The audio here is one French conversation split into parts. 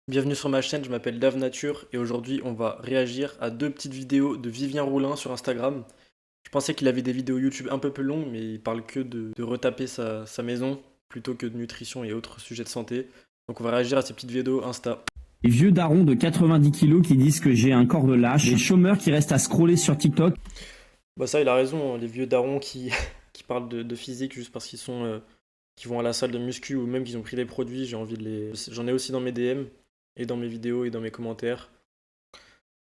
Bienvenue sur ma chaîne, je m'appelle Dave Nature et aujourd'hui on va réagir à deux petites vidéos de Vivien Roulin sur Instagram. Je pensais qu'il avait des vidéos YouTube un peu plus longues, mais il parle que de retaper sa maison plutôt que de nutrition et autres sujets de santé. Donc on va réagir à ces petites vidéos Insta. Les vieux darons de 90 kilos qui disent que j'ai un corps de lâche, les chômeurs qui restent à scroller sur TikTok. Bah ça il a raison, hein, les vieux darons qui, qui parlent de physique juste parce qu'ils vont à la salle de muscu ou même qu'ils ont pris des produits, j'ai envie de les... J'en ai aussi dans mes DM et dans mes vidéos et dans mes commentaires.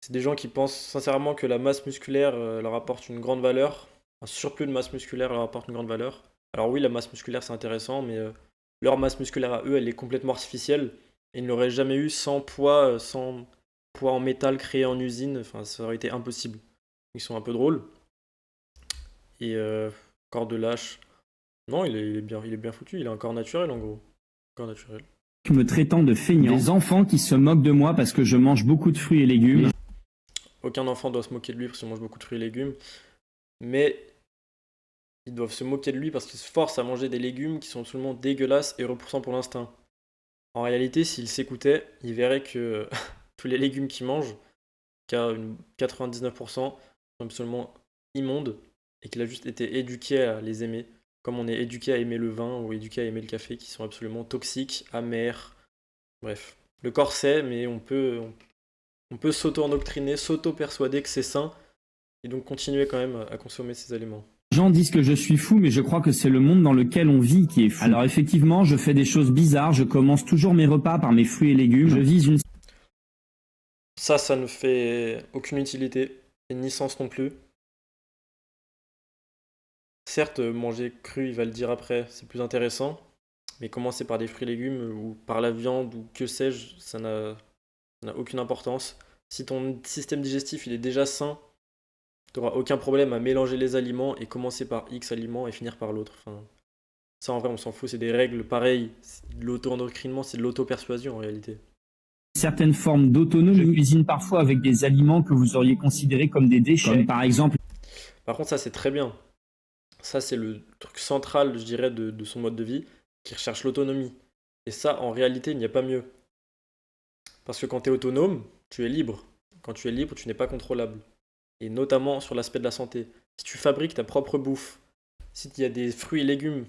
C'est des gens qui pensent sincèrement que la masse musculaire leur apporte une grande valeur. Un surplus de masse musculaire leur apporte une grande valeur. Alors oui, la masse musculaire c'est intéressant, mais leur masse musculaire à eux, elle est complètement artificielle. Et ils ne l'auraient jamais eu sans poids en métal créé en usine. Enfin, ça aurait été impossible. Ils sont un peu drôles. Et corps de lâche. Non, il est bien foutu. Il a un corps naturel en gros. Corps naturel. Me traitant de feignant, les enfants qui se moquent de moi parce que je mange beaucoup de fruits et légumes. Aucun enfant doit se moquer de lui parce qu'il mange beaucoup de fruits et légumes. Mais ils doivent se moquer de lui parce qu'il se force à manger des légumes qui sont absolument dégueulasses et repoussants pour l'instinct. En réalité, s'il s'écoutait, il verrait que tous les légumes qu'il mange, qu'à 99%, sont absolument immondes et qu'il a juste été éduqué à les aimer, comme on est éduqué à aimer le vin ou éduqué à aimer le café, qui sont absolument toxiques, amers. Bref, le corps sait, mais on peut s'auto-endoctriner, s'auto-persuader que c'est sain et donc continuer quand même à consommer ces aliments. Les gens disent que je suis fou, mais je crois que c'est le monde dans lequel on vit qui est fou. Alors effectivement, je fais des choses bizarres, je commence toujours mes repas par mes fruits et légumes, je vise une... Ça ne fait aucune utilité, et ni sens non plus. Certes, manger cru, il va le dire après, c'est plus intéressant, mais commencer par des fruits et légumes ou par la viande ou que sais-je, ça n'a aucune importance. Si ton système digestif il est déjà sain, tu n'auras aucun problème à mélanger les aliments et commencer par X aliments et finir par l'autre. Enfin, ça en vrai, on s'en fout, c'est des règles pareilles. De l'auto-endocrinement, c'est de l'auto-persuasion en réalité. certaine forme d'autonomie. Je cuisine parfois avec des aliments que vous auriez considérés comme des déchets, comme par exemple... Par contre, ça c'est très bien. Ça, c'est le truc central, je dirais, de son mode de vie, qui recherche l'autonomie. Et ça, en réalité, il n'y a pas mieux. Parce que quand tu es autonome, tu es libre. Quand tu es libre, tu n'es pas contrôlable. Et notamment sur l'aspect de la santé. Si tu fabriques ta propre bouffe, si il y a des fruits et légumes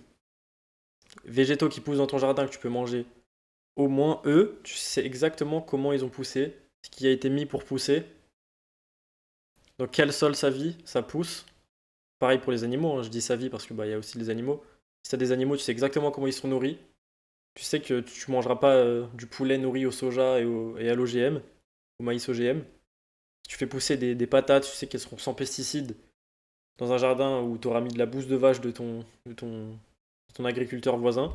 végétaux qui poussent dans ton jardin que tu peux manger, au moins eux, tu sais exactement comment ils ont poussé, ce qui a été mis pour pousser, dans quel sol ça pousse. Pareil pour les animaux, hein, je dis sa vie parce que bah, y a aussi les animaux. Si tu as des animaux, tu sais exactement comment ils sont nourris. Tu sais que tu mangeras pas du poulet nourri au soja et à l'OGM, au maïs OGM. Si tu fais pousser des patates, tu sais qu'elles seront sans pesticides dans un jardin où tu auras mis de la bouse de vache de ton agriculteur voisin.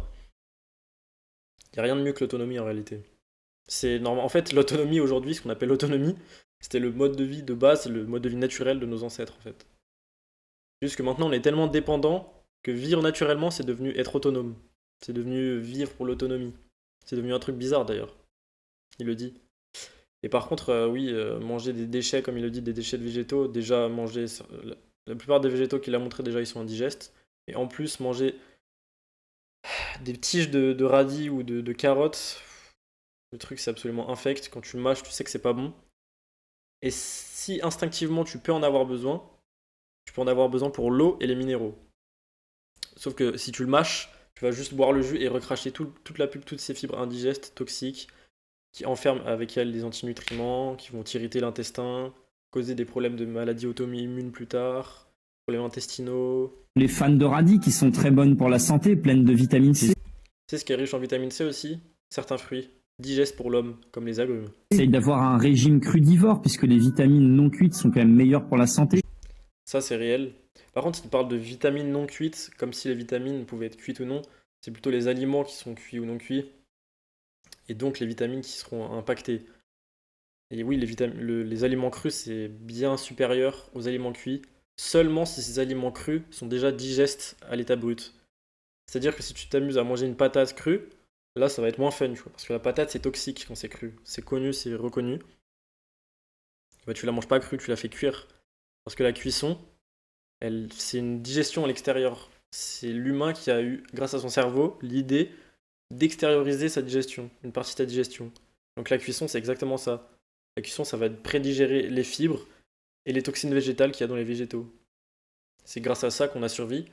Il n'y a rien de mieux que l'autonomie en réalité. C'est normal. En fait, l'autonomie aujourd'hui, ce qu'on appelle l'autonomie, c'était le mode de vie de base, le mode de vie naturel de nos ancêtres en fait. Juste que maintenant on est tellement dépendant que vivre naturellement c'est devenu être autonome. C'est devenu vivre pour l'autonomie. C'est devenu un truc bizarre d'ailleurs. Il le dit. Et par contre, oui, manger des déchets, comme il le dit, des déchets de végétaux, déjà manger. La plupart des végétaux qu'il a montré déjà ils sont indigestes. Et en plus, manger des tiges de radis ou de carottes, le truc c'est absolument infect. Quand tu le mâches, tu sais que c'est pas bon. Et si instinctivement tu peux en avoir besoin, tu peux en avoir besoin pour l'eau et les minéraux. Sauf que si tu le mâches, tu vas juste boire le jus et recracher toute la pulpe, toutes ces fibres indigestes, toxiques, qui enferment avec elles des antinutriments, qui vont irriter l'intestin, causer des problèmes de maladies auto-immunes plus tard, problèmes intestinaux. Les fans de radis qui sont très bonnes pour la santé, pleines de vitamine C. C'est ce qui est riche en vitamine C aussi, certains fruits, digestes pour l'homme, comme les agrumes. Essaye d'avoir un régime crudivore puisque les vitamines non cuites sont quand même meilleures pour la santé. Ça, c'est réel. Par contre, il parle de vitamines non cuites, comme si les vitamines pouvaient être cuites ou non. C'est plutôt les aliments qui sont cuits ou non cuits, et donc les vitamines qui seront impactées. Et oui, les aliments crus, c'est bien supérieur aux aliments cuits, seulement si ces aliments crus sont déjà digestes à l'état brut. C'est-à-dire que si tu t'amuses à manger une patate crue, là, ça va être moins fun, tu vois, parce que la patate, c'est toxique quand c'est cru. C'est connu, c'est reconnu. Bah, tu la manges pas crue, tu la fais cuire. Parce que la cuisson, c'est une digestion à l'extérieur. C'est l'humain qui a eu, grâce à son cerveau, l'idée d'extérioriser sa digestion, une partie de sa digestion. Donc la cuisson, c'est exactement ça. La cuisson, ça va prédigérer les fibres et les toxines végétales qu'il y a dans les végétaux. C'est grâce à ça qu'on a survécu,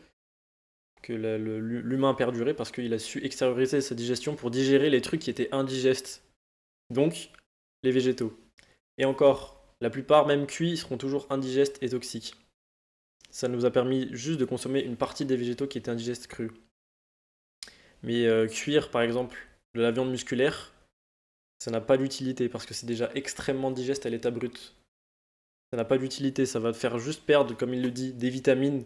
que l'humain a perduré, parce qu'il a su extérioriser sa digestion pour digérer les trucs qui étaient indigestes. Donc, les végétaux. Et encore, la plupart, même cuits, seront toujours indigestes et toxiques. Ça nous a permis juste de consommer une partie des végétaux qui étaient indigestes crus. Mais cuire, par exemple, de la viande musculaire, ça n'a pas d'utilité parce que c'est déjà extrêmement digeste à l'état brut. Ça n'a pas d'utilité, ça va te faire juste perdre, comme il le dit, des vitamines,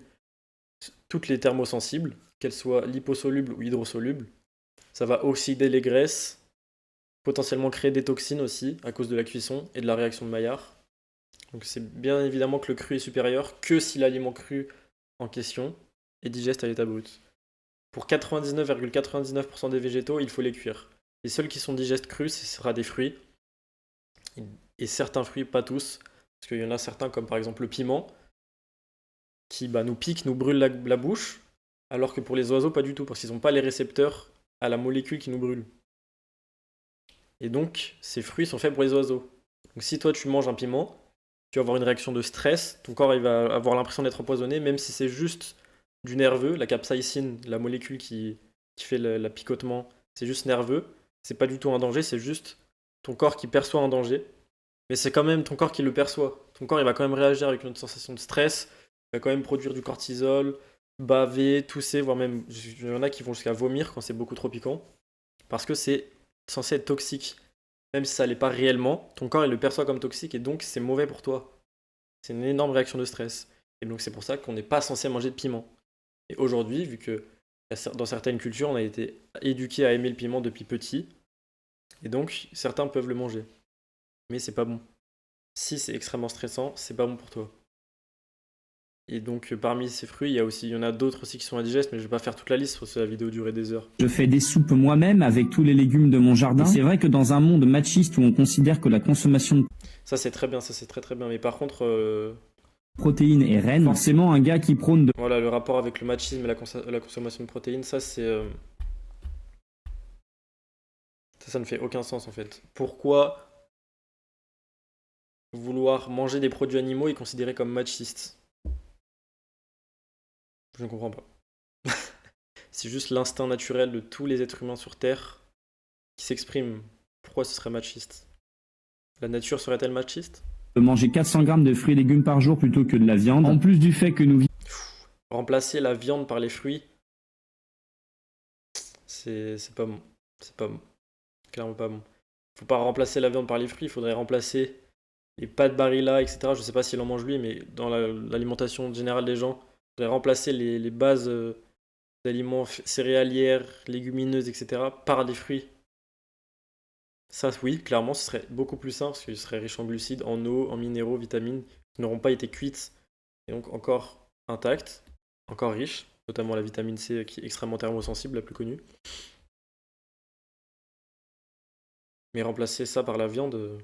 toutes les thermosensibles, qu'elles soient liposolubles ou hydrosolubles. Ça va oxyder les graisses, potentiellement créer des toxines aussi à cause de la cuisson et de la réaction de Maillard. Donc c'est bien évidemment que le cru est supérieur que si l'aliment cru en question est digeste à l'état brut. Pour 99,99% des végétaux, il faut les cuire. Les seuls qui sont digestes crus, ce sera des fruits. Et certains fruits, pas tous. Parce qu'il y en a certains, comme par exemple le piment, qui nous piquent, nous brûlent la bouche. Alors que pour les oiseaux, pas du tout. Parce qu'ils n'ont pas les récepteurs à la molécule qui nous brûle. Et donc, ces fruits sont faits pour les oiseaux. Donc si toi, tu manges un piment, tu vas avoir une réaction de stress. Ton corps, il va avoir l'impression d'être empoisonné, même si c'est juste du nerveux. La capsaïcine, la molécule qui fait la picotement, c'est juste nerveux. C'est pas du tout un danger, c'est juste ton corps qui perçoit un danger. Mais c'est quand même ton corps qui le perçoit. Ton corps, il va quand même réagir avec une sensation de stress. Il va quand même produire du cortisol, baver, tousser, voire même, il y en a qui vont jusqu'à vomir quand c'est beaucoup trop piquant. Parce que c'est censé être toxique. Même si ça l'est pas réellement, ton corps, il le perçoit comme toxique et donc c'est mauvais pour toi. C'est une énorme réaction de stress. Et donc c'est pour ça qu'on n'est pas censé manger de piment. Et aujourd'hui, vu que dans certaines cultures, on a été éduqué à aimer le piment depuis petit, et donc certains peuvent le manger. Mais c'est pas bon. Si c'est extrêmement stressant, c'est pas bon pour toi. Et donc parmi ces fruits, il y en a d'autres aussi qui sont indigestes, mais je vais pas faire toute la liste, parce que la vidéo durait des heures. Je fais des soupes moi-même avec tous les légumes de mon jardin. Et c'est vrai que dans un monde machiste où on considère que la consommation de Ça c'est très bien, ça c'est très très bien. Mais par contre, protéines est reine, forcément un gars qui prône de... voilà, le rapport avec le machisme et la consommation de protéines, ça c'est... Ça ne fait aucun sens en fait. Pourquoi vouloir manger des produits animaux est considéré comme machiste? Je ne comprends pas. C'est juste l'instinct naturel de tous les êtres humains sur Terre qui s'exprime. Pourquoi ce serait machiste? La nature serait-elle machiste? manger 400 grammes de fruits et légumes par jour plutôt que de la viande. En plus du fait que nous Remplacer la viande par les fruits, c'est pas bon. C'est pas bon. Clairement pas bon. Faut pas remplacer la viande par les fruits, il faudrait remplacer les pâtes Barilla, etc. Je sais pas s'il en mange lui, mais dans l'alimentation générale des gens, il faudrait remplacer les bases d'aliments céréalières, légumineuses, etc. par des fruits. Ça, oui, clairement, ce serait beaucoup plus sain parce qu'il serait riche en glucides, en eau, en minéraux, vitamines qui n'auront pas été cuites et donc encore intactes, encore riches, notamment la vitamine C qui est extrêmement thermosensible, la plus connue. Mais remplacer ça par la viande,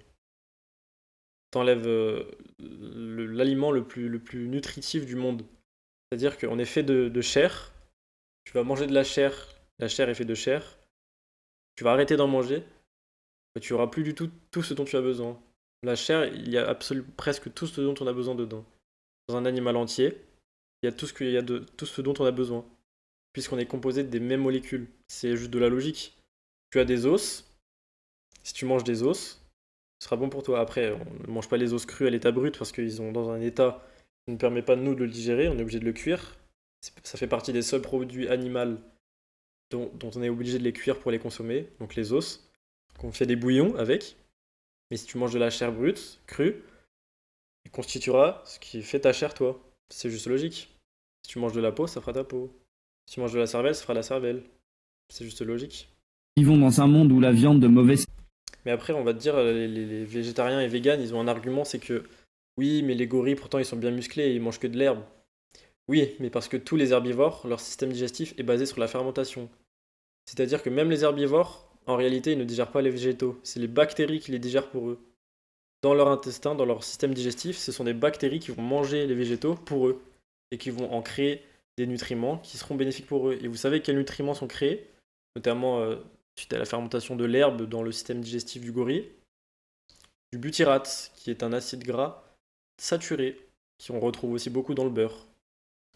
t'enlèves l'aliment le plus nutritif du monde. C'est-à-dire qu'on est fait de chair, tu vas manger de la chair est faite de chair, tu vas arrêter d'en manger, bah, tu n'auras plus du tout ce dont tu as besoin. La chair, il y a presque tout ce dont on a besoin dedans. Dans un animal entier, il y a tout ce dont on a besoin, puisqu'on est composé des mêmes molécules. C'est juste de la logique. Tu as des os, si tu manges des os, ce sera bon pour toi. Après, on ne mange pas les os crus à l'état brut parce qu'ils sont dans un état qui ne permet pas de nous de le digérer, on est obligé de le cuire. Ça fait partie des seuls produits animaux dont on est obligé de les cuire pour les consommer, donc les os, qu'on fait des bouillons avec. Mais si tu manges de la chair brute, crue, il constituera ce qui fait ta chair toi. C'est juste logique. Si tu manges de la peau, ça fera ta peau. Si tu manges de la cervelle, ça fera la cervelle. C'est juste logique. vivons dans un monde où la viande de mauvaise... Mais après, on va te dire, les végétariens et véganes, ils ont un argument, c'est que oui, mais les gorilles, pourtant, ils sont bien musclés et ils mangent que de l'herbe. Oui, mais parce que tous les herbivores, leur système digestif est basé sur la fermentation. C'est-à-dire que même les herbivores, en réalité, ils ne digèrent pas les végétaux. C'est les bactéries qui les digèrent pour eux. Dans leur intestin, dans leur système digestif, ce sont des bactéries qui vont manger les végétaux pour eux et qui vont en créer des nutriments qui seront bénéfiques pour eux. Et vous savez quels nutriments sont créés, notamment suite à la fermentation de l'herbe dans le système digestif du gorille. Du butyrate, qui est un acide gras saturé, qu'on retrouve aussi beaucoup dans le beurre.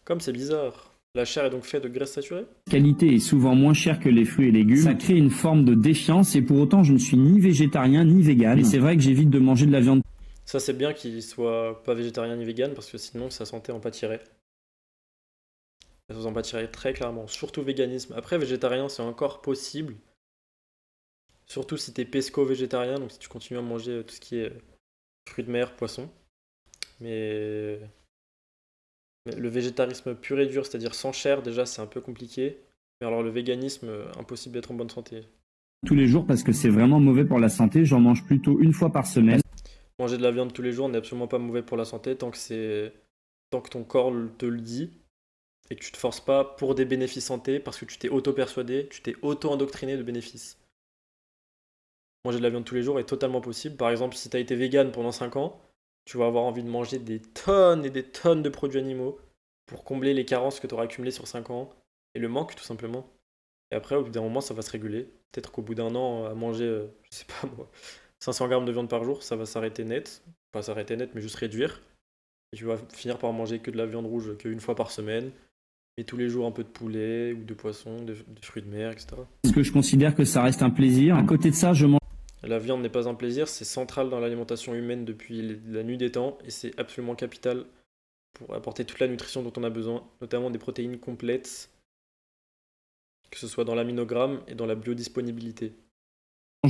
Comme c'est bizarre. La chair est donc faite de graisse saturée? qualité est souvent moins chère que les fruits et légumes. Ça crée une forme de défiance et pour autant je ne suis ni végétarien ni vegan. Et c'est vrai que j'évite de manger de la viande. Ça, c'est bien qu'il soit pas végétarien ni vegan parce que sinon sa santé en pâtirait. Ça en pâtirait très clairement. Surtout véganisme. Après, végétarien, c'est encore possible. Surtout si t'es pesco-végétarien, donc si tu continues à manger tout ce qui est fruits de mer, poissons. Mais le végétarisme pur et dur, c'est-à-dire sans chair, déjà, c'est un peu compliqué. Mais alors le véganisme, impossible d'être en bonne santé. Tous les jours parce que c'est vraiment mauvais pour la santé. J'en mange plutôt une fois par semaine. Manger de la viande tous les jours n'est absolument pas mauvais pour la santé tant que ton corps te le dit et que tu te forces pas pour des bénéfices santé parce que tu t'es auto-persuadé, tu t'es auto-endoctriné de bénéfices. Manger de la viande tous les jours est totalement possible. Par exemple, si tu as été vegan pendant 5 ans, tu vas avoir envie de manger des tonnes et des tonnes de produits animaux pour combler les carences que tu auras accumulées sur 5 ans et le manque tout simplement. Et après, au bout d'un moment, ça va se réguler. Peut-être qu'au bout d'un an, à manger, je sais pas moi, 500 grammes de viande par jour, ça va s'arrêter net. Pas s'arrêter net, mais juste réduire. Et tu vas finir par manger que de la viande rouge qu'une fois par semaine. Et tous les jours un peu de poulet ou de poisson, des fruits de mer, etc. Parce que je considère que ça reste un plaisir. À côté de ça, je mange La viande n'est pas un plaisir, c'est central dans l'alimentation humaine depuis la nuit des temps et c'est absolument capital pour apporter toute la nutrition dont on a besoin, notamment des protéines complètes, que ce soit dans l'aminogramme et dans la biodisponibilité.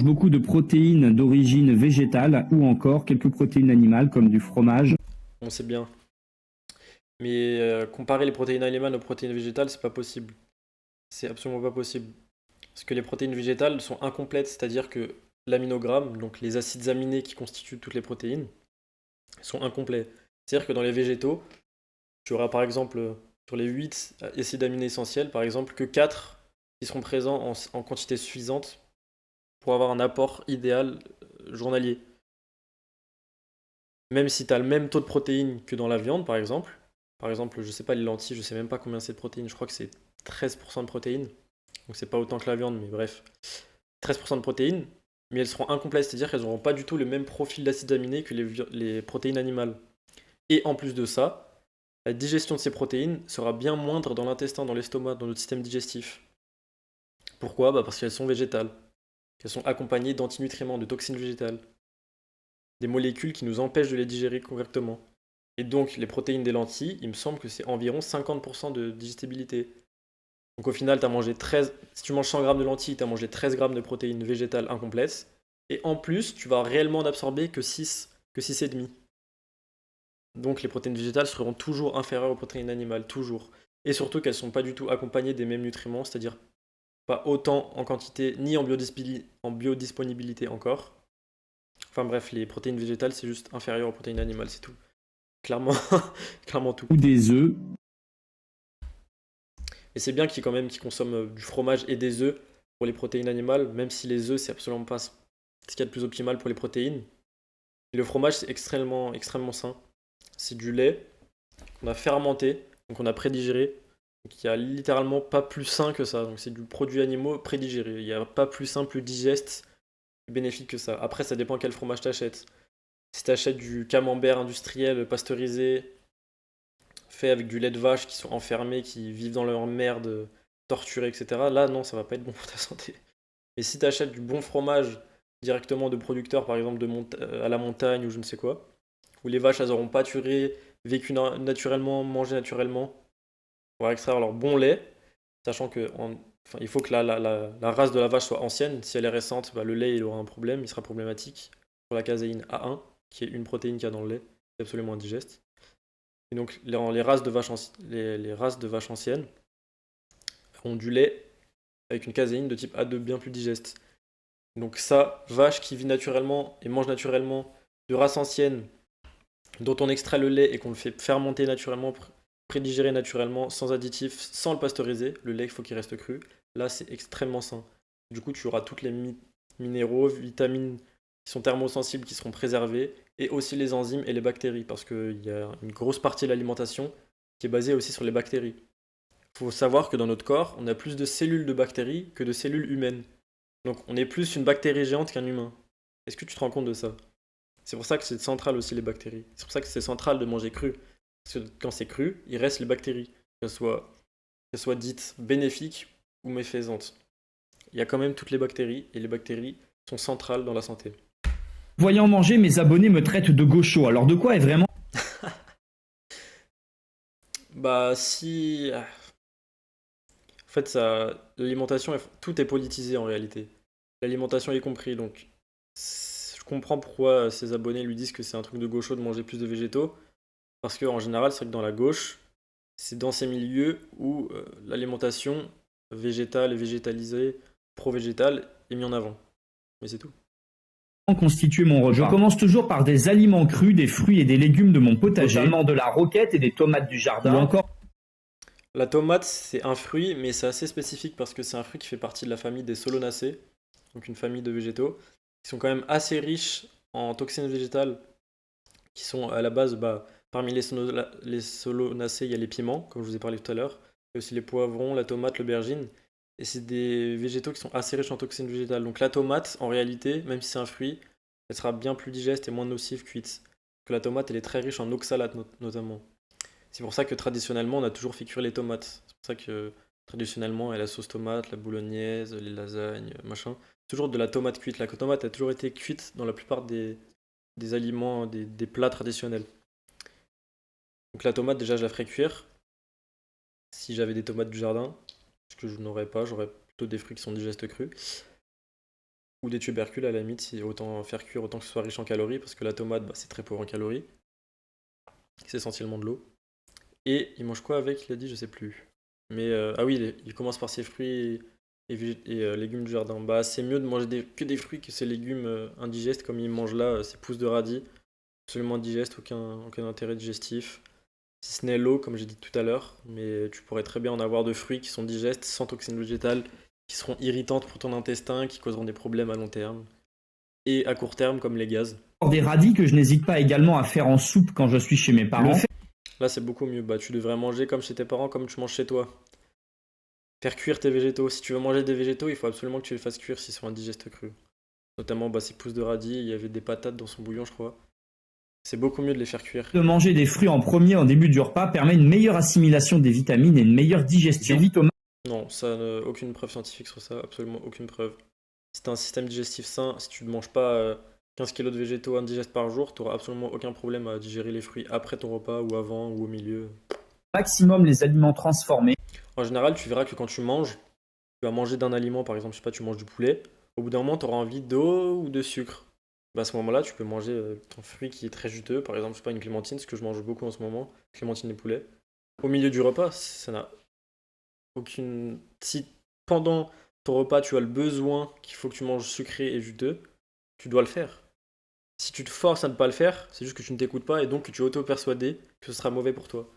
beaucoup de protéines d'origine végétale ou encore quelques protéines animales comme du fromage. On sait bien. Mais comparer les protéines animales aux protéines végétales, c'est pas possible. C'est absolument pas possible. Parce que les protéines végétales sont incomplètes, c'est-à-dire que l'aminogramme, donc les acides aminés qui constituent toutes les protéines, sont incomplets. C'est-à-dire que dans les végétaux, tu auras par exemple sur les 8 acides aminés essentiels, par exemple, que 4 qui seront présents en quantité suffisante pour avoir un apport idéal journalier. Même si tu as le même taux de protéines que dans la viande, par exemple, je sais pas, les lentilles, je sais même pas combien c'est de protéines, je crois que c'est 13% de protéines, donc c'est pas autant que la viande, mais bref, 13% de protéines, mais elles seront incomplètes, c'est-à-dire qu'elles n'auront pas du tout le même profil d'acides aminés que les protéines animales. Et en plus de ça, la digestion de ces protéines sera bien moindre dans l'intestin, dans l'estomac, dans notre système digestif. Pourquoi? Parce qu'elles sont végétales, qu'elles sont accompagnées d'antinutriments, de toxines végétales, des molécules qui nous empêchent de les digérer correctement. Et donc, les protéines des lentilles, il me semble que c'est environ 50% de digestibilité. Donc au final, si tu manges 100 grammes de lentilles, tu as mangé 13 grammes de protéines végétales incomplètes. Et en plus, tu vas réellement en absorber que 6,5. Donc les protéines végétales seront toujours inférieures aux protéines animales, toujours. Et surtout qu'elles ne sont pas du tout accompagnées des mêmes nutriments, c'est-à-dire pas autant en quantité ni en biodisponibilité encore. Enfin bref, les protéines végétales, c'est juste inférieur aux protéines animales, c'est tout. Clairement, clairement tout. Ou des œufs. Et c'est bien qu'ils consomment du fromage et des œufs pour les protéines animales, même si les œufs, c'est absolument pas ce qu'il y a de plus optimal pour les protéines. Et le fromage, c'est extrêmement, extrêmement sain. C'est du lait qu'on a fermenté, donc on a prédigéré. Donc il n'y a littéralement pas plus sain que ça. Donc c'est du produit animaux prédigéré. Il n'y a pas plus sain, plus digeste, plus bénéfique que ça. Après, ça dépend quel fromage t'achètes. Si t'achètes du camembert industriel pasteurisé, fait avec du lait de vache qui sont enfermés, qui vivent dans leur merde, torturés, etc. Là, non, ça va pas être bon pour ta santé. Mais si t'achètes du bon fromage directement de producteurs, par exemple à la montagne ou je ne sais quoi, où les vaches, elles auront pâturé, vécu naturellement, mangé naturellement, pour extraire leur bon lait, sachant que il faut que la race de la vache soit ancienne. Si elle est récente, le lait il aura un problème, il sera problématique pour la caséine A1, qui est une protéine qu'il y a dans le lait, qui est absolument indigeste. Et donc les races de vaches anciennes ont du lait avec une caséine de type A2 bien plus digeste. Donc ça, vache qui vit naturellement et mange naturellement de race ancienne, dont on extrait le lait et qu'on le fait fermenter naturellement, prédigérer naturellement, sans additifs, sans le pasteuriser, le lait il faut qu'il reste cru, là c'est extrêmement sain. Du coup tu auras toutes les minéraux, vitamines qui sont thermosensibles qui seront préservés, et aussi les enzymes et les bactéries, parce qu'il y a une grosse partie de l'alimentation qui est basée aussi sur les bactéries. Il faut savoir que dans notre corps, on a plus de cellules de bactéries que de cellules humaines. Donc on est plus une bactérie géante qu'un humain. Est-ce que tu te rends compte de ça? C'est pour ça que c'est central aussi les bactéries. C'est pour ça que c'est central de manger cru. Parce que quand c'est cru, il reste les bactéries, qu'elles soient dites bénéfiques ou méfaisantes. Il y a quand même toutes les bactéries, et les bactéries sont centrales dans la santé. Voyant manger, mes abonnés me traitent de gaucho. Alors de quoi est vraiment Bah si... En fait, l'alimentation, tout est politisé en réalité. L'alimentation y compris, donc je comprends pourquoi ses abonnés lui disent que c'est un truc de gaucho de manger plus de végétaux, parce qu'en général, c'est vrai que dans la gauche, c'est dans ces milieux où l'alimentation végétale et végétalisée, pro-végétale, est mise en avant. Mais c'est tout. constituer mon repas? Je commence toujours par des aliments crus, des fruits et des légumes de mon potager, notamment de la roquette et des tomates du jardin, ou encore La tomate, c'est un fruit, mais c'est assez spécifique parce que c'est un fruit qui fait partie de la famille des Solanacées, donc une famille de végétaux, qui sont quand même assez riches en toxines végétales, qui sont à la base, bah, parmi les Solanacées, il y a les piments, comme je vous ai parlé tout à l'heure, il y a aussi les poivrons, la tomate, l'aubergine, et c'est des végétaux qui sont assez riches en toxines végétales. Donc la tomate, en réalité, même si c'est un fruit, elle sera bien plus digeste et moins nocive cuite. Que la tomate, elle est très riche en oxalates notamment. C'est pour ça que traditionnellement, on a toujours fait cuire les tomates. C'est pour ça que traditionnellement, il y a la sauce tomate, la bolognaise, les lasagnes, machin. Toujours de la tomate cuite. La tomate a toujours été cuite dans la plupart des aliments, des plats traditionnels. Donc la tomate, déjà, je la ferai cuire. Si j'avais des tomates du jardin, ce que je n'aurais pas, j'aurais plutôt des fruits qui sont digestes crus. Ou des tubercules à la limite, si autant faire cuire, autant que ce soit riche en calories, parce que la tomate, bah, c'est très pauvre en calories. C'est essentiellement de l'eau. Et il mange quoi avec, il a dit, je sais plus. Mais ah oui, il commence par ses fruits et légumes du jardin. Bah, c'est mieux de manger que des fruits que ces légumes indigestes, comme il mange là, ces pousses de radis. Absolument indigestes, aucun intérêt digestif. Si ce n'est l'eau, comme j'ai dit tout à l'heure. Mais tu pourrais très bien en avoir de fruits qui sont digestes, sans toxines végétales, qui seront irritantes pour ton intestin, qui causeront des problèmes à long terme. Et à court terme, comme les gaz. des radis que je n'hésite pas également à faire en soupe quand je suis chez mes parents. Là, c'est beaucoup mieux. Bah, tu devrais manger comme chez tes parents, comme tu manges chez toi. Faire cuire tes végétaux. Si tu veux manger des végétaux, il faut absolument que tu les fasses cuire s'ils sont indigestes crus. Notamment bah, ces pousses de radis, il y avait des patates dans son bouillon, je crois. C'est beaucoup mieux de les faire cuire. De manger des fruits en premier en début du repas permet une meilleure assimilation des vitamines et une meilleure digestion. J'évite Non, ça n'a aucune preuve scientifique sur ça, absolument aucune preuve. Si tu as un système digestif sain, si tu ne manges pas 15 kilos de végétaux indigestes par jour, tu n'auras absolument aucun problème à digérer les fruits après ton repas ou avant ou au milieu. maximum les aliments transformés. En général, tu verras que quand tu manges, tu vas manger d'un aliment, par exemple, je sais pas, tu manges du poulet, au bout d'un moment, tu auras envie d'eau ou de sucre. Bah, à ce moment-là, tu peux manger ton fruit qui est très juteux, par exemple, je sais pas, une clémentine, ce que je mange beaucoup en ce moment, clémentine et poulet. Au milieu du repas, ça n'a aucune. Si pendant ton repas, tu as le besoin qu'il faut que tu manges sucré et juteux, tu dois le faire. Si tu te forces à ne pas le faire, c'est juste que tu ne t'écoutes pas et donc que tu es auto-persuadé que ce sera mauvais pour toi.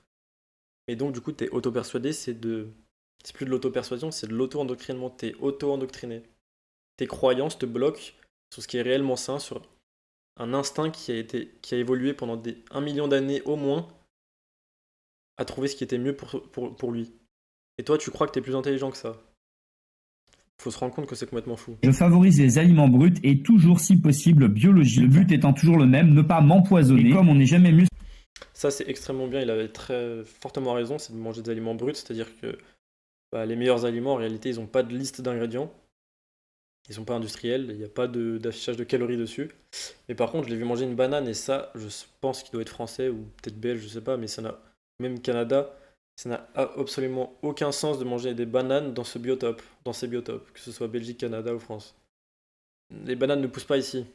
Et donc, du coup, tu es auto-persuadé, c'est plus de l'auto-persuasion, c'est de l'auto-endoctrinement. Tu es auto-endoctriné. Tes croyances te bloquent sur ce qui est réellement sain, sur un instinct qui a évolué pendant 1 million d'années au moins à trouver ce qui était mieux pour lui. Et toi, tu crois que tu es plus intelligent que ça. Faut se rendre compte que c'est complètement fou. Je favorise les aliments bruts et toujours si possible biologiques. Le but étant toujours le même, ne pas m'empoisonner. Et comme on n'est jamais mieux. Ça, c'est extrêmement bien. Il avait très fortement raison, c'est de manger des aliments bruts, c'est-à-dire que bah, les meilleurs aliments, en réalité, ils n'ont pas de liste d'ingrédients. Ils sont pas industriels, il n'y a pas d'affichage de calories dessus. Mais par contre, je l'ai vu manger une banane et ça, je pense qu'il doit être français ou peut-être belge, je sais pas, mais ça n'a, même Canada, ça n'a absolument aucun sens de manger des bananes dans ces biotopes, que ce soit Belgique, Canada ou France. Les bananes ne poussent pas ici.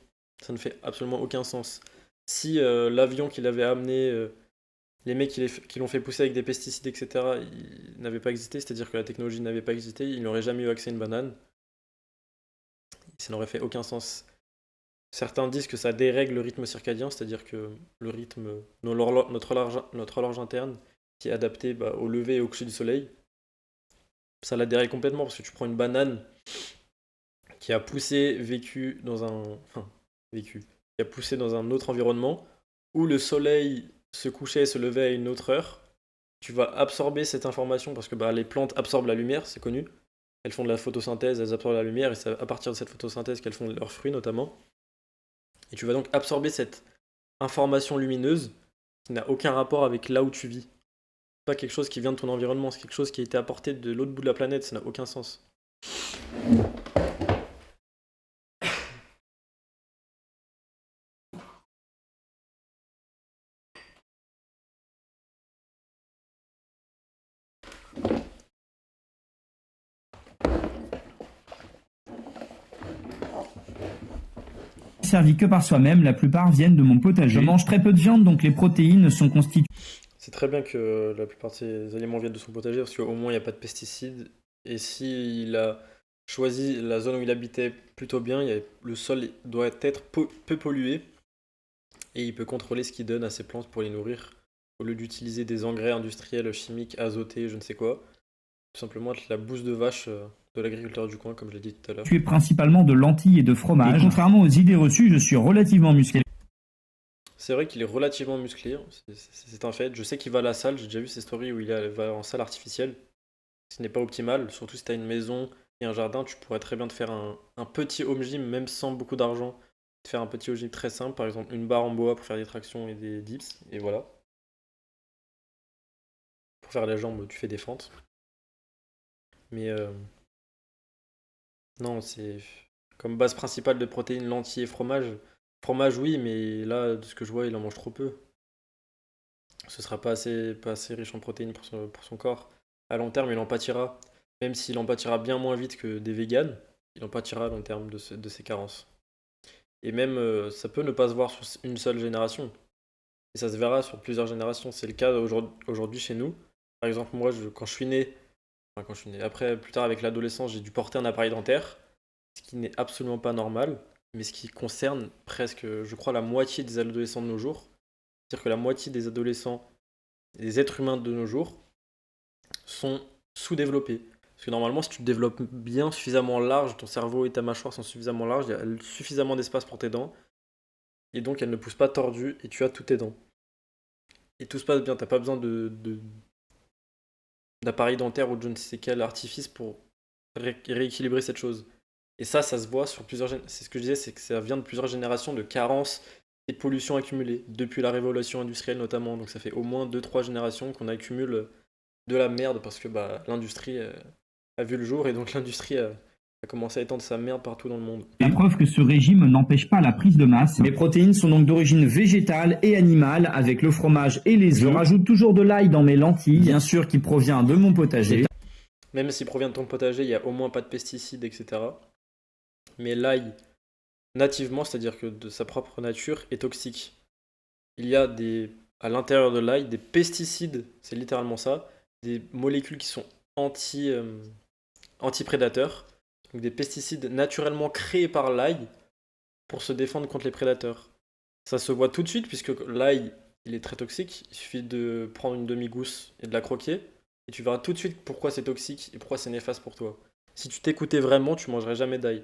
Ça ne fait absolument aucun sens. Si l'avion qu'il avait amené, les mecs qui l'ont fait pousser avec des pesticides, etc., ils n'avaient pas existé, c'est-à-dire que la technologie n'avait pas existé, il n'aurait jamais eu accès à une banane. Ça n'aurait fait aucun sens. Certains disent que ça dérègle le rythme circadien, c'est-à-dire que le rythme, notre horloge interne, qui est adaptée bah, au lever et au coucher du soleil, ça la dérègle complètement parce que tu prends une banane qui a poussé, qui a poussé dans un autre environnement où le soleil se couchait et se levait à une autre heure. Tu vas absorber cette information parce que bah, les plantes absorbent la lumière, c'est connu. elles font de la photosynthèse, elles absorbent la lumière, et c'est à partir de cette photosynthèse qu'elles font leurs fruits notamment. Et tu vas donc absorber cette information lumineuse qui n'a aucun rapport avec là où tu vis. C'est pas quelque chose qui vient de ton environnement, c'est quelque chose qui a été apporté de l'autre bout de la planète, ça n'a aucun sens. servi que par soi-même, la plupart viennent de mon potager. Je mange très peu de viande, donc les protéines sont constituées. C'est très bien que la plupart de ces aliments viennent de son potager, parce qu'au moins il n'y a pas de pesticides. Et s'il a choisi la zone où il habitait plutôt bien, le sol doit être peu pollué, et il peut contrôler ce qu'il donne à ses plantes pour les nourrir, au lieu d'utiliser des engrais industriels, chimiques, azotés, je ne sais quoi. Tout simplement être la bouse de vache de l'agriculteur du coin, comme je l'ai dit tout à l'heure. Tu es principalement de lentilles et de fromage. Et contrairement aux idées reçues, je suis relativement musclé. C'est vrai qu'il est relativement musclé, c'est un fait. Je sais qu'il va à la salle, j'ai déjà vu ses stories où va en salle artificielle. Ce n'est pas optimal, surtout si tu as une maison et un jardin, tu pourrais très bien te faire un petit home gym, même sans beaucoup d'argent. Te faire un petit home gym très simple, par exemple une barre en bois pour faire des tractions et des dips, et voilà. Pour faire les jambes, tu fais des fentes. Mais non, c'est comme base principale de protéines, lentilles et fromage. Fromage, oui, mais là, de ce que je vois, il en mange trop peu. Ce sera pas assez riche en protéines pour son corps. À long terme, il en pâtira. Même s'il en pâtira bien moins vite que des véganes, il en pâtira à long terme de ses carences. Et même, ça peut ne pas se voir sur une seule génération. Et ça se verra sur plusieurs générations. C'est le cas aujourd'hui chez nous. Par exemple, moi, quand je suis né, enfin, quand je suis né, après, plus tard avec l'adolescence, j'ai dû porter un appareil dentaire, ce qui n'est absolument pas normal, mais ce qui concerne presque, je crois, la moitié des adolescents de nos jours. C'est-à-dire que la moitié des adolescents, des êtres humains de nos jours, sont sous-développés. Parce que normalement, si tu te développes bien, suffisamment large, ton cerveau et ta mâchoire sont suffisamment larges, il y a suffisamment d'espace pour tes dents, et donc elles ne poussent pas tordues, et tu as toutes tes dents. Et tout se passe bien, t'as pas besoin d'appareil dentaire ou de je ne sais quel artifice pour rééquilibrer cette chose. Et ça se voit sur plusieurs générations. C'est ce que je disais, c'est que ça vient de plusieurs générations de carences et de pollution accumulées, depuis la révolution industrielle notamment. Donc ça fait au moins 2-3 générations qu'on accumule de la merde parce que bah, l'industrie a vu le jour et donc l'industrie a commencé à étendre sa merde partout dans le monde. La preuve que ce régime n'empêche pas la prise de masse. Mes protéines sont donc d'origine végétale et animale, avec le fromage et les œufs. Je rajoute toujours de l'ail dans mes lentilles, bien sûr qui provient de mon potager. Même s'il provient de ton potager, il n'y a au moins pas de pesticides, etc. Mais l'ail, nativement, c'est-à-dire que de sa propre nature, est toxique. Il y a à l'intérieur de l'ail des pesticides, c'est littéralement ça, des molécules qui sont anti-prédateurs, donc des pesticides naturellement créés par l'ail pour se défendre contre les prédateurs. Ça se voit tout de suite puisque l'ail, il est très toxique, il suffit de prendre une demi-gousse et de la croquer, et tu verras tout de suite pourquoi c'est toxique et pourquoi c'est néfaste pour toi. Si tu t'écoutais vraiment, tu mangerais jamais d'ail.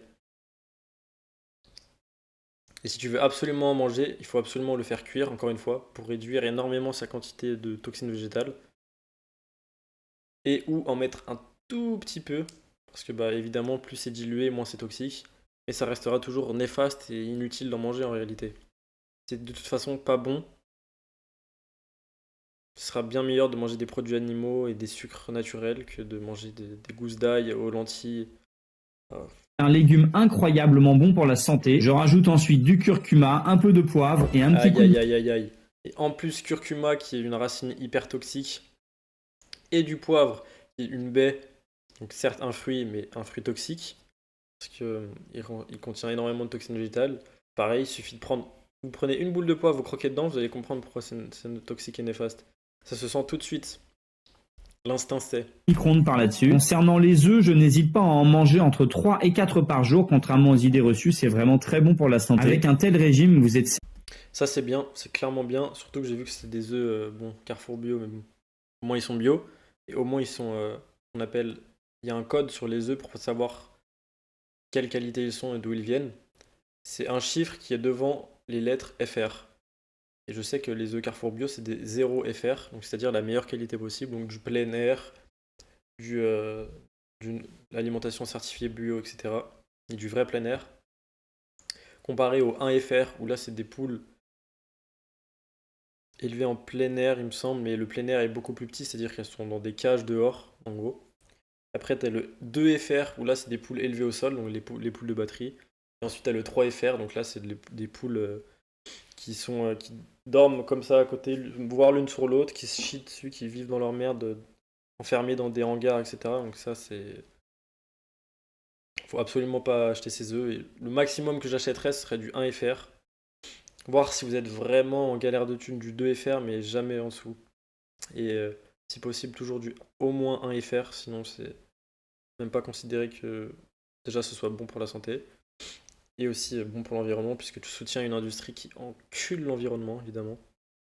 Et si tu veux absolument en manger, il faut absolument le faire cuire, encore une fois, pour réduire énormément sa quantité de toxines végétales. Et ou en mettre un tout petit peu, parce que bah évidemment, plus c'est dilué, moins c'est toxique. Et ça restera toujours néfaste et inutile d'en manger en réalité. C'est de toute façon pas bon. Ce sera bien meilleur de manger des produits animaux et des sucres naturels que de manger des gousses d'ail aux lentilles. Un légume incroyablement bon pour la santé. Je rajoute ensuite du curcuma, un peu de poivre et un petit coup de... Aïe. Et en plus, curcuma, qui est une racine hyper toxique, et du poivre, qui est une baie, donc certes un fruit, mais un fruit toxique, parce qu'il contient énormément de toxines végétales. Pareil, il suffit de prendre... Vous prenez une boule de poivre, vous croquez dedans, vous allez comprendre pourquoi c'est toxique et néfaste. Ça se sent tout de suite. L'instinct c'est. Micro-ondes par là-dessus. Concernant les œufs, je n'hésite pas à en manger entre 3 et 4 par jour, contrairement aux idées reçues, c'est vraiment très bon pour la santé. Avec un tel régime, vous êtes... Ça c'est bien, c'est clairement bien, surtout que j'ai vu que c'était des œufs, bon, Carrefour bio, mais bon, au moins ils sont bio, et au moins ils sont, on appelle, il y a un code sur les œufs pour savoir quelle qualité ils sont et d'où ils viennent. C'est un chiffre qui est devant les lettres FR. Et je sais que les œufs Carrefour bio, c'est des 0 FR, donc c'est-à-dire la meilleure qualité possible, donc du plein air, du, d'une alimentation certifiée bio, etc. Et du vrai plein air. Comparé au 1FR, où là c'est des poules élevées en plein air, il me semble, mais le plein air est beaucoup plus petit, c'est-à-dire qu'elles sont dans des cages dehors, en gros. Après, tu as le 2FR, où là c'est des poules élevées au sol, donc les poules de batterie. Et ensuite, tu as le 3FR, donc là c'est des poules qui dorment comme ça à côté, voire l'une sur l'autre, qui se chient dessus, qui vivent dans leur merde, enfermés dans des hangars, etc. Donc ça, c'est... Faut absolument pas acheter ces œufs. Et le maximum que j'achèterais, ce serait du 1FR. Voir si vous êtes vraiment en galère de thunes, du 2FR, mais jamais en dessous. Et si possible, toujours du au moins 1FR, sinon c'est même pas considéré que déjà ce soit bon pour la santé. Et aussi bon pour l'environnement, puisque tu soutiens une industrie qui encule l'environnement, évidemment.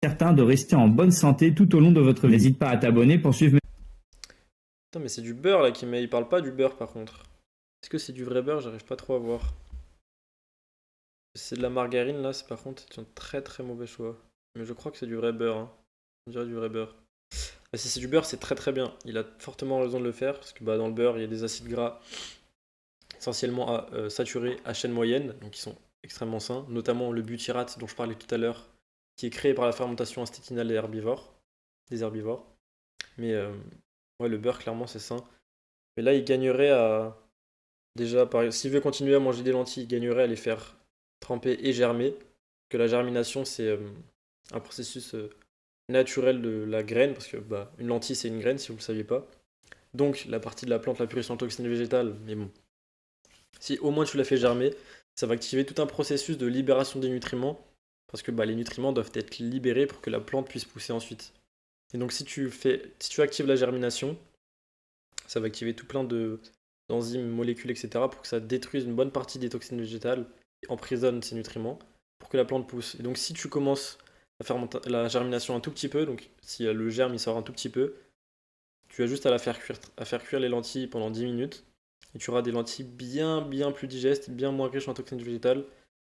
Certain de rester en bonne santé tout au long de votre vie. N'hésite pas à t'abonner pour suivre Putain, mais c'est du beurre là qui met. Il parle pas du beurre par contre. Est-ce que c'est du vrai beurre? J'arrive pas trop à voir. C'est de la margarine là, c'est par contre c'est un très très mauvais choix. Mais je crois que c'est du vrai beurre, hein. On dirait du vrai beurre. Ah, si c'est du beurre, c'est très très bien. Il a fortement raison de le faire, parce que bah, dans le beurre, il y a des acides gras essentiellement saturés à chaîne moyenne, donc qui sont extrêmement sains, notamment le butyrate dont je parlais tout à l'heure, qui est créé par la fermentation intestinale des herbivores. Mais ouais, le beurre, clairement, c'est sain. Mais là, il gagnerait à... Déjà, s'il veut continuer à manger des lentilles, il gagnerait à les faire tremper et germer. Que la germination, c'est un processus naturel de la graine, parce que bah, une lentille, c'est une graine, si vous ne le saviez pas. Donc, la partie de la plante la plus riche en toxines végétales, mais bon, si au moins tu la fais germer, ça va activer tout un processus de libération des nutriments, parce que bah, les nutriments doivent être libérés pour que la plante puisse pousser ensuite. Et donc, si tu actives la germination, ça va activer tout plein d'enzymes, molécules, etc. pour que ça détruise une bonne partie des toxines végétales et emprisonne ces nutriments pour que la plante pousse. Et donc si tu commences à faire la germination un tout petit peu, donc si le germe il sort un tout petit peu, tu as juste à faire cuire les lentilles pendant 10 minutes et tu auras des lentilles bien plus digestes, bien moins riches en toxines végétales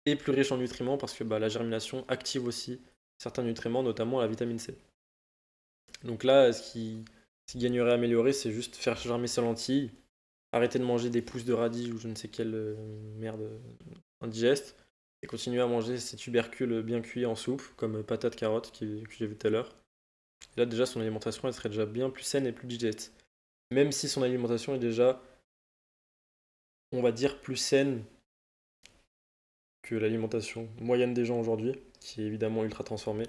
et plus riches en nutriments parce que bah, la germination active aussi certains nutriments, notamment la vitamine C. Donc là, ce qui gagnerait à améliorer, c'est juste faire germer ses lentilles, arrêter de manger des pousses de radis ou je ne sais quelle merde indigeste, et continuer à manger ces tubercules bien cuits en soupe, comme patates, carottes, que j'ai vu tout à l'heure. Et là, déjà, son alimentation, elle serait déjà bien plus saine et plus digeste. Même si son alimentation est déjà, on va dire, plus saine que l'alimentation moyenne des gens aujourd'hui, qui est évidemment ultra transformée.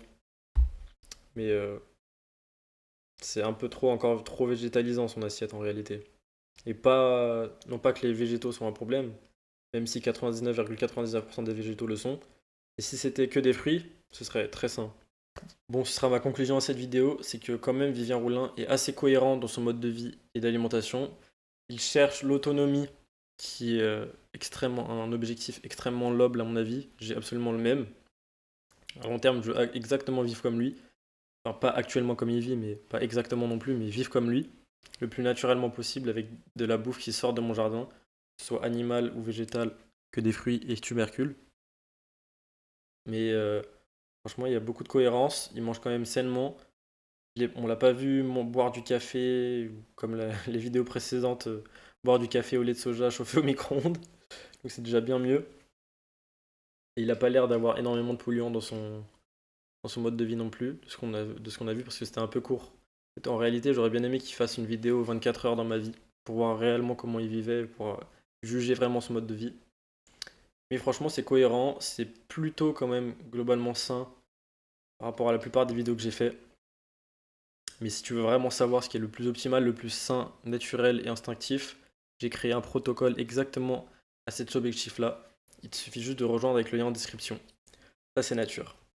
Mais c'est un peu trop, encore trop végétalisant son assiette en réalité. Et pas, non pas que les végétaux sont un problème, même si 99,99% des végétaux le sont. Et si c'était que des fruits, ce serait très sain. Bon, ce sera ma conclusion à cette vidéo, c'est que quand même Vivien Roulin est assez cohérent dans son mode de vie et d'alimentation. Il cherche l'autonomie, qui est extrêmement, un objectif extrêmement noble à mon avis. J'ai absolument le même. À long terme, je veux exactement vivre comme lui. Enfin, pas actuellement comme il vit, mais pas exactement non plus, mais vivre comme lui, le plus naturellement possible avec de la bouffe qui sort de mon jardin, que ce soit animal ou végétal, que des fruits et tubercules. Mais franchement, il y a beaucoup de cohérence. Il mange quand même sainement. On l'a pas vu boire du café, comme les vidéos précédentes, boire du café au lait de soja chauffé au micro-ondes. Donc c'est déjà bien mieux. Et il n'a pas l'air d'avoir énormément de polluants dans son mode de vie non plus, de ce qu'on a vu, parce que c'était un peu court. En réalité, j'aurais bien aimé qu'il fasse une vidéo 24 heures dans ma vie, pour voir réellement comment il vivait, pour juger vraiment son mode de vie. Mais franchement, c'est cohérent, c'est plutôt quand même globalement sain par rapport à la plupart des vidéos que j'ai fait. Mais si tu veux vraiment savoir ce qui est le plus optimal, le plus sain, naturel et instinctif, j'ai créé un protocole exactement à cet objectif-là. Il te suffit juste de rejoindre avec le lien en description. Ça, c'est nature.